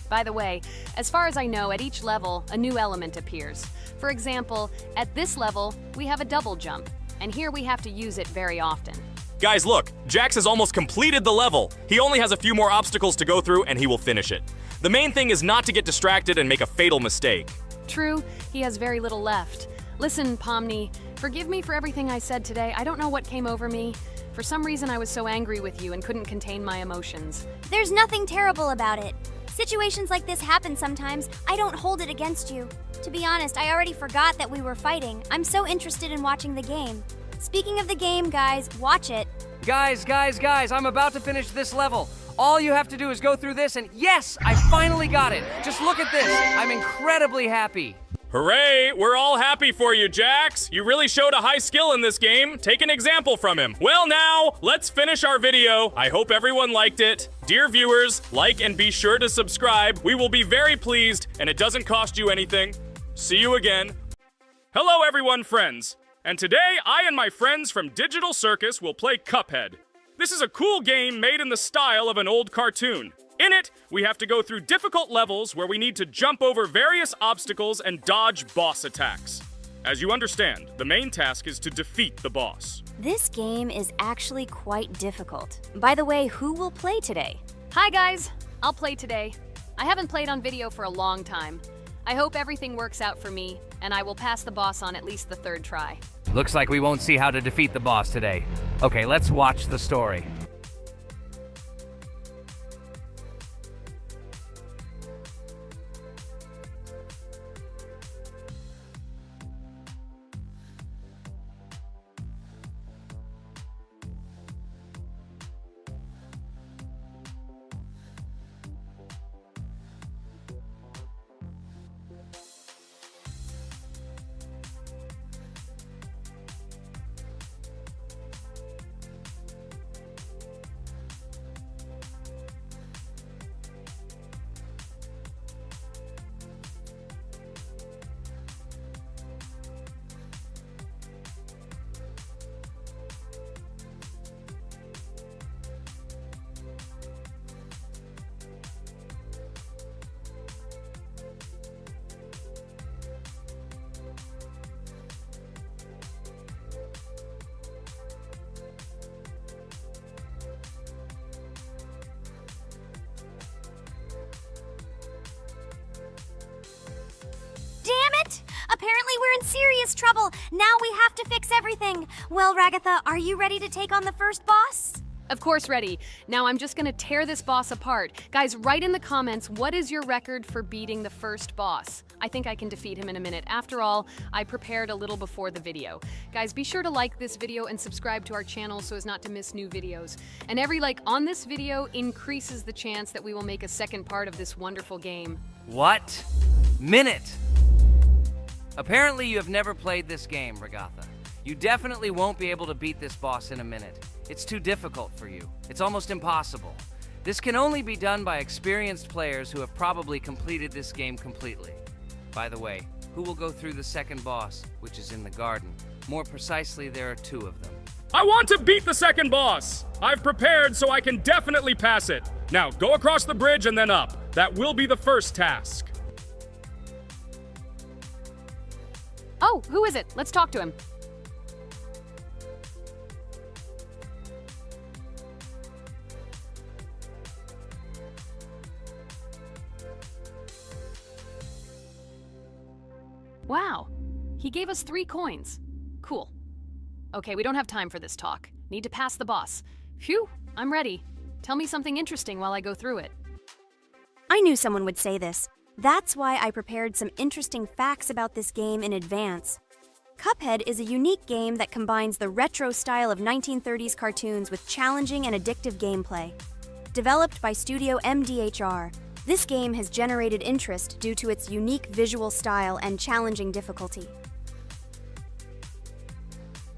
By the way, as far as I know, at each level, a new element appears. For example, at this level, we have a double jump, and here we have to use it very often. Guys, look, Jax has almost completed the level. He only has a few more obstacles to go through, and he will finish it. The main thing is not to get distracted and make a fatal mistake. True, he has very little left. Listen, Pomni, forgive me for everything I said today. I don't know what came over me. For some reason, I was so angry with you and couldn't contain my emotions. There's nothing terrible about it. Situations like this happen sometimes. I don't hold it against you. To be honest, I already forgot that we were fighting. I'm so interested in watching the game. Speaking of the game, guys, watch it. Guys, I'm about to finish this level. All you have to do is go through this and yes, I finally got it. Just look at this. I'm incredibly happy. Hooray! We're all happy for you, Jax. You really showed a high skill in this game. Take an example from him. Well now, let's finish our video. I hope everyone liked it. Dear viewers, like and be sure to subscribe. We will be very pleased, and it doesn't cost you anything. See you again. Hello everyone, friends. And today, I and my friends from Digital Circus will play Cuphead. This is a cool game made in the style of an old cartoon. In it, we have to go through difficult levels where we need to jump over various obstacles and dodge boss attacks. As you understand, the main task is to defeat the boss. This game is actually quite difficult. By the way, who will play today? Hi guys, I'll play today. I haven't played on video for a long time. I hope everything works out for me, and I will pass the boss on at least the 3rd try. Looks like we won't see how to defeat the boss today. Okay, let's watch the story. Apparently we're in serious trouble. Now we have to fix everything. Well, Ragatha, are you ready to take on the first boss? Of course, ready. Now I'm just gonna tear this boss apart. Guys, write in the comments, what is your record for beating the first boss? I think I can defeat him in a minute. After all, I prepared a little before the video. Guys, be sure to like this video and subscribe to our channel so as not to miss new videos. And every like on this video increases the chance that we will make a second part of this wonderful game. What? Minute! Apparently you have never played this game, Ragatha. You definitely won't be able to beat this boss in a minute. It's too difficult for you. It's almost impossible. This can only be done by experienced players who have probably completed this game completely. By the way, who will go through the second boss, which is in the garden? More precisely, there are 2 of them. I want to beat the second boss! I've prepared so I can definitely pass it. Now, go across the bridge and then up. That will be the first task. Oh, who is it? Let's talk to him. Wow, he gave us 3 coins. Cool. Okay, we don't have time for this talk. Need to pass the boss. Phew, I'm ready. Tell me something interesting while I go through it. I knew someone would say this. That's why I prepared some interesting facts about this game in advance. Cuphead is a unique game that combines the retro style of 1930s cartoons with challenging and addictive gameplay. Developed by Studio MDHR, this game has generated interest due to its unique visual style and challenging difficulty.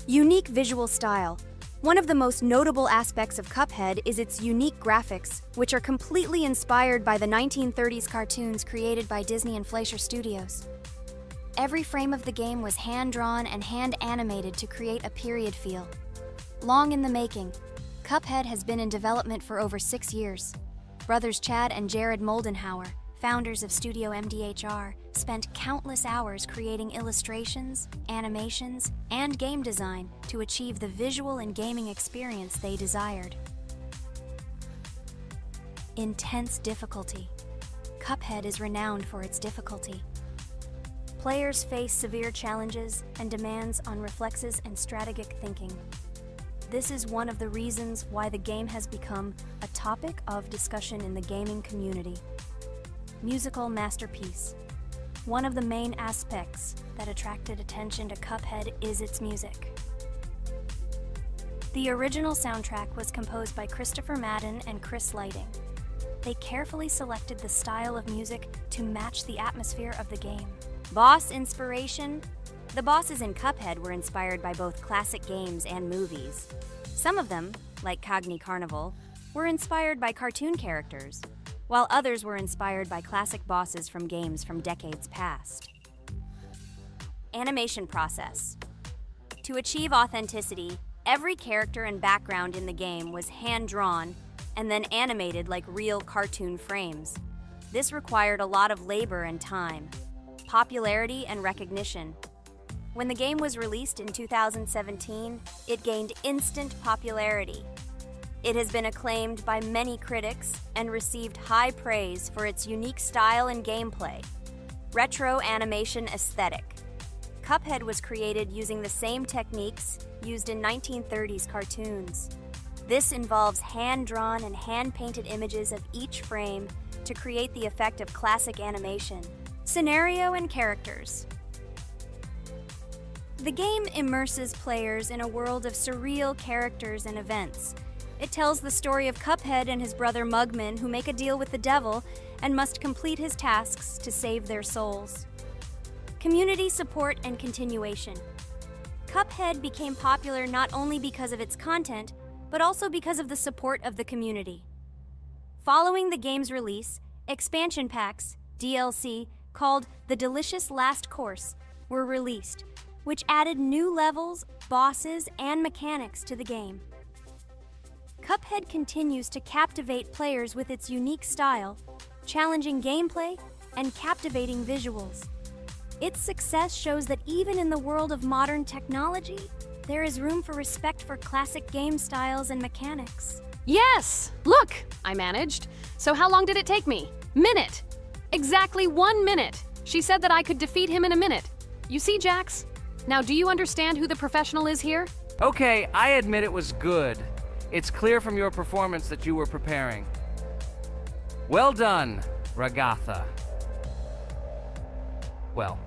Unique visual style. One of the most notable aspects of Cuphead is its unique graphics, which are completely inspired by the 1930s cartoons created by Disney and Fleischer Studios. Every frame of the game was hand-drawn and hand-animated to create a period feel. Long in the making, Cuphead has been in development for over 6 years. Brothers Chad and Jared Moldenhauer, founders of Studio MDHR, spent countless hours creating illustrations, animations, and game design to achieve the visual and gaming experience they desired. Intense difficulty. Cuphead is renowned for its difficulty. Players face severe challenges and demands on reflexes and strategic thinking. This is one of the reasons why the game has become a topic of discussion in the gaming community. Musical masterpiece. One of the main aspects that attracted attention to Cuphead is its music. The original soundtrack was composed by Christopher Madden and Chris Lighting. They carefully selected the style of music to match the atmosphere of the game. Boss inspiration? The bosses in Cuphead were inspired by both classic games and movies. Some of them, like Cogni Carnival, were inspired by cartoon characters, while others were inspired by classic bosses from games from decades past. Animation process. To achieve authenticity, every character and background in the game was hand-drawn and then animated like real cartoon frames. This required a lot of labor and time, popularity and recognition. When the game was released in 2017, it gained instant popularity. It has been acclaimed by many critics and received high praise for its unique style and gameplay. Retro animation aesthetic. Cuphead was created using the same techniques used in 1930s cartoons. This involves hand-drawn and hand-painted images of each frame to create the effect of classic animation. Scenario and characters. The game immerses players in a world of surreal characters and events. It tells the story of Cuphead and his brother Mugman, who make a deal with the devil and must complete his tasks to save their souls. Community support and continuation. Cuphead became popular not only because of its content, but also because of the support of the community. Following the game's release, expansion packs, DLC, called The Delicious Last Course, were released, which added new levels, bosses, and mechanics to the game. Cuphead continues to captivate players with its unique style, challenging gameplay, and captivating visuals. Its success shows that even in the world of modern technology, there is room for respect for classic game styles and mechanics. Yes! Look! I managed. So how long did it take me? Minute! Exactly 1 minute! She said that I could defeat him in a minute. You see, Jax? Now, do you understand who the professional is here? Okay, I admit it was good. It's clear from your performance that you were preparing. Well done, Ragatha. Well,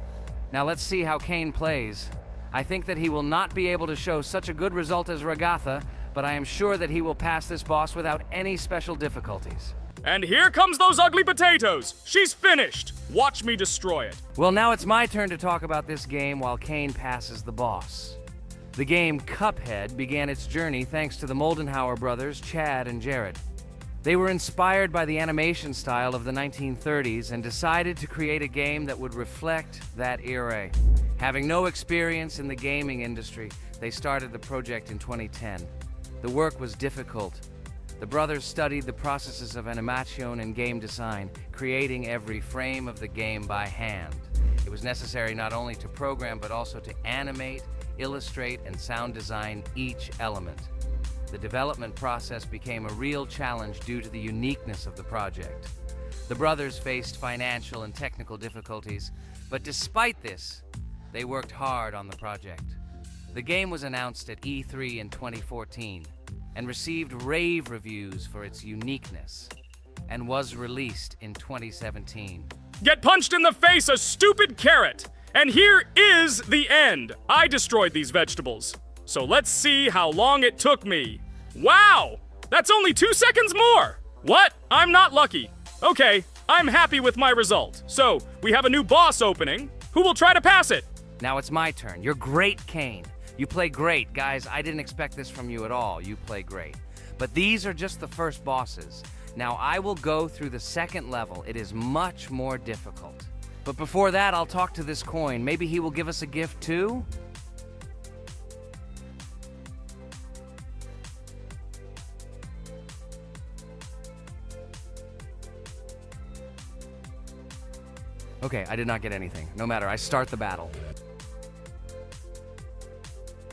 now let's see how Kane plays. I think that he will not be able to show such a good result as Ragatha, but I am sure that he will pass this boss without any special difficulties. And here comes those ugly potatoes! She's finished! Watch me destroy it. Well, now it's my turn to talk about this game while Kane passes the boss. The game Cuphead began its journey thanks to the Moldenhauer brothers, Chad and Jared. They were inspired by the animation style of the 1930s and decided to create a game that would reflect that era. Having no experience in the gaming industry, they started the project in 2010. The work was difficult. The brothers studied the processes of animation and game design, creating every frame of the game by hand. It was necessary not only to program but also to animate, illustrate, and sound design each element. The development process became a real challenge due to the uniqueness of the project. The brothers faced financial and technical difficulties, but despite this, they worked hard on the project. The game was announced at E3 in 2014 and received rave reviews for its uniqueness, and was released in 2017. Get punched in the face, a stupid carrot! And here is the end. I destroyed these vegetables. So let's see how long it took me. Wow! That's only 2 seconds more! What? I'm not lucky. Okay, I'm happy with my result. So, we have a new boss opening. Who will try to pass it? Now it's my turn. You're great, Kane. You play great. Guys, I didn't expect this from you at all. You play great. But these are just the first bosses. Now I will go through the second level. It is much more difficult. But before that, I'll talk to this coin. Maybe he will give us a gift too? Okay, I did not get anything. No matter, I start the battle.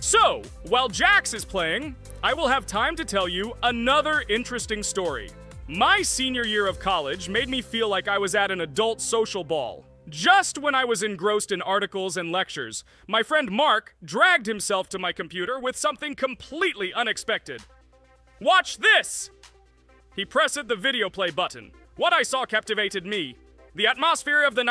So, while Jax is playing, I will have time to tell you another interesting story. My senior year of college made me feel like I was at an adult social ball. Just when I was engrossed in articles and lectures, my friend Mark dragged himself to my computer with something completely unexpected. Watch this! He pressed the video play button. What I saw captivated me. The atmosphere of the